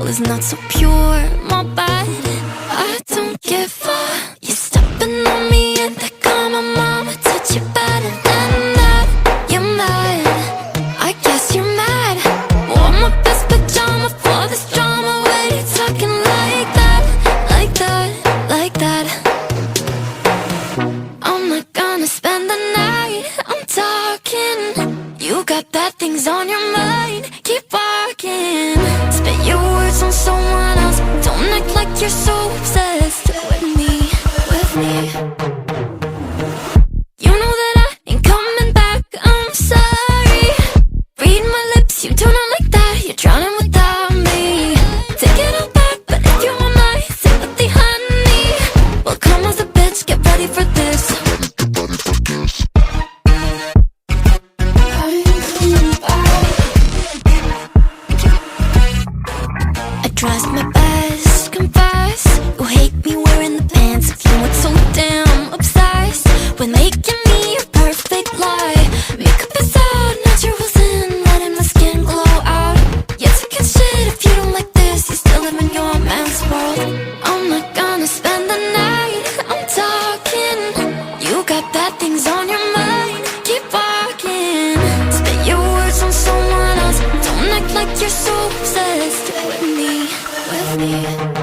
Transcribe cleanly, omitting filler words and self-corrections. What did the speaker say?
soul is not so pure. My bad, I don't give up. You're stepping on me and they call my mama. Touch you better than that. You're mad, I guess you're mad. Wore my best pajama for this drama. Why you talking like that, like that, like that? I'm not gonna spend the night, I'm talking. You got bad things on your mind, keep walking. Spit your words on someone else. Don't act like you're so obsessed with me, with me. You know that I ain't coming back, I'm sorry. Read my lips, you do not like that. You're drowning without me. Take it all back, but if you want my sympathy, honey, well, come as a bitch, get ready for this. I trust my best, confess. You hate me wearing the pants. If you weren't so damn obsessed with making me a perfect lie. Makeup is out, naturals in, letting my skin glow out. You're taking shit if you don't like this. You still live in your man's world. I'm not gonna spend the night, I'm talking. You got bad things on your mind, keep walking. Spit your words on someone else. Don't act like you're so obsessed with me, with me.